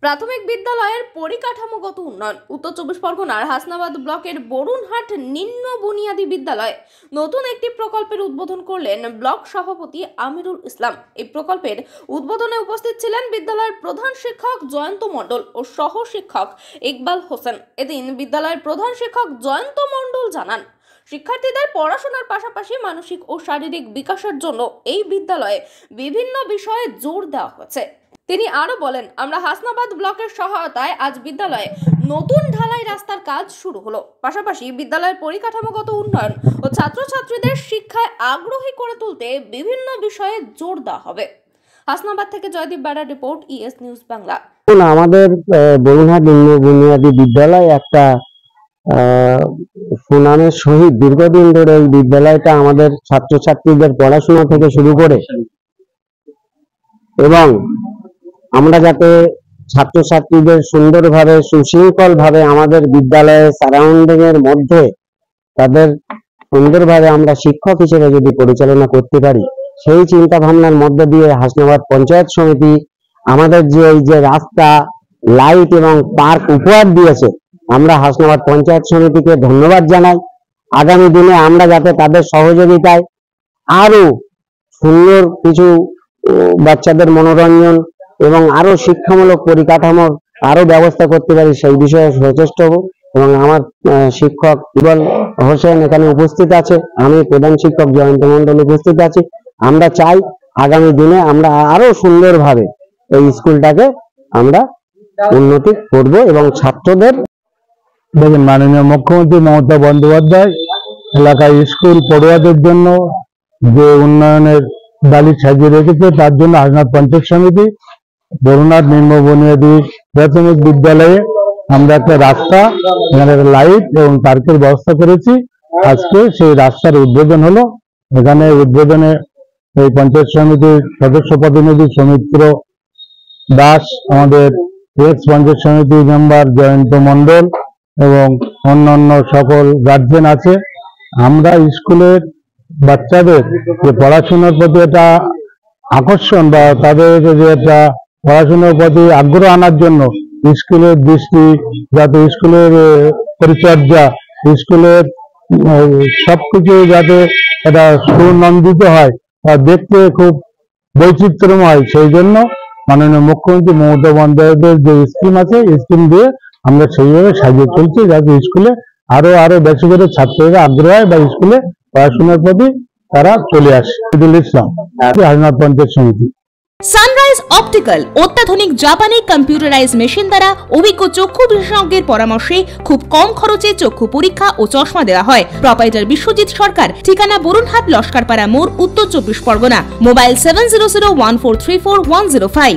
প্রাথমিক বিদ্যালয়ের পরিকাঠামোগত উন্নয়ন। উত্তর চব্বিশ পরগনার হাসনাবাদ ব্লকের বরুণহাট নিম্ন বুনিয়াদী বিদ্যালয়ে নতুন একটি প্রকল্পের উদ্বোধন করলেন ব্লক সভাপতি আমিরুল ইসলাম। এই প্রকল্পের উদ্বোধনে উপস্থিত ছিলেন বিদ্যালয়ের প্রধান শিক্ষক জয়ন্ত মণ্ডল ও সহ শিক্ষক ইকবাল হোসেন। এদিন বিদ্যালয়ের প্রধান শিক্ষক জয়ন্ত মণ্ডল জানান, শিক্ষার্থীদের পড়াশোনার পাশাপাশি মানসিক ও শারীরিক বিকাশের জন্য এই বিদ্যালয়ে বিভিন্ন বিষয়ে জোর দেওয়া হয়েছে। তিনি আরো বলেন, আমরা হাসনাবাদ ব্লকের সহায়তায় আজ বিদ্যালয়ে নতুন ঢালাই রাস্তার কাজ শুরু হলো। পাশাপাশি বিদ্যালয়ের পরিকাঠামোগত উন্নয়ন ও ছাত্রছাত্রীদের শিক্ষায় আগ্রহী করে তুলতে বিভিন্ন বিষয়ে জোর দেওয়া হবে। হাসনাবাদ থেকে জয়দীপ বেড়ার রিপোর্ট, ইএস নিউজ বাংলা। আমাদের বরুণহাট নিম্ন বুনিয়াদী বিদ্যালয় একটা সুনামের সহিত দীর্ঘদিন ধরে এই বিদ্যালয়টা আমাদের ছাত্রছাত্রীদের পড়াশোনা থেকে শুরু করে এবং আমরা যাতে ছাত্রছাত্রীদের সুন্দরভাবে সুশৃঙ্খল ভাবে আমাদের বিদ্যালয়ের সারাউন্ডিং এর মধ্যে তাদের সুন্দরভাবে আমরা শিক্ষক হিসেবে যদি পরিচালনা করতে পারি, সেই চিন্তা ভাবনার মধ্য দিয়ে হাসনাবাদ পঞ্চায়েত সমিতি আমাদের যে এই যে রাস্তা, লাইট এবং পার্ক উপহার দিয়েছে, আমরা হাসনাবাদ পঞ্চায়েত সমিতিকে ধন্যবাদ জানাই। আগামী দিনে আমরা যাতে তাদের সহযোগিতায় আরো সুন্দর কিছু বাচ্চাদের মনোরঞ্জন এবং আরো শিক্ষামূলক পরিকাঠামোর আরো ব্যবস্থা করতে পারি, সেই বিষয়ে সচেষ্ট হব। এবং আমার শিক্ষক ইকবাল হোসেন এখানে উপস্থিত আছে, আমি প্রধান শিক্ষক জয়ন্ত মণ্ডল উপস্থিত আছি। আমরা চাই আগামী দিনে আমরা আরো সুন্দরভাবে এই স্কুলটাকে আমরা উন্নতি করব এবং ছাত্রদের দেখেন, মাননীয় মুখ্যমন্ত্রী মমতা বন্দ্যোপাধ্যায় এলাকায় স্কুল পড়ুয়াদের জন্য যে উন্নয়নের ডালি সাজিয়ে রেখেছে, তার জন্য হাসনাবাদ পঞ্চায়েত সমিতি বরুণহাট নিম্ন বুনিয়াদী প্রাথমিক বিদ্যালয়ে আমরা একটা রাস্তা, এখানে লাইট এবং পার্কের ব্যবস্থা করেছি। আজকে সেই রাস্তার উদ্বোধন হলো। এখানে উদ্বোধনে এই পঞ্চায়েত সমিতির সদস্য প্রতিনিধি সৌমিত্র দাস, আমাদের এক্স পঞ্চায়েত সমিতি মেম্বার জয়ন্ত মণ্ডল এবং অন্যান্য সকল গার্জেন আছে। আমরা স্কুলের বাচ্চাদের যে পড়াশোনার প্রতি একটা আকর্ষণ বা তাদের যে একটা পড়াশোনার প্রতি আগ্রহ আনার জন্য স্কুলের দৃষ্টি, যাতে স্কুলের পরিচর্যা, স্কুলের সবকিছু যাতে এটা সুনন্দিত হয়, তা দেখতে খুব বৈচিত্র্যময়, সেই জন্য মাননীয় মুখ্যমন্ত্রী মমতা বন্দ্যোপাধ্যায়ের যে স্কিম আছে, স্কিম দিয়ে আমরা সেইভাবে সাজিয়ে চলছি, যাতে স্কুলে আরো বেশি করে ছাত্ররা আগ্রহ হয় বা স্কুলে পড়াশোনার প্রতি তারা চলে আসে। আমিরুল ইসলাম, হাসনাবাদ পঞ্চায়েত সমিতি। সানরাইজ অপটিক্যাল অত্যাধুনিক জাপানি কম্পিউটারাইজ মেশিন দ্বারা অভিজ্ঞ চক্ষু বিশেষজ্ঞের পরামর্শে খুব কম খরচে চক্ষু পরীক্ষা ও চশমা দেওয়া হয়। প্রোপাইটার বিশ্বজিৎ সরকার, ঠিকানা বরুণহাট লস্করপাড়া মোড়, উত্তর চব্বিশ পরগনা। মোবাইল 7001434105।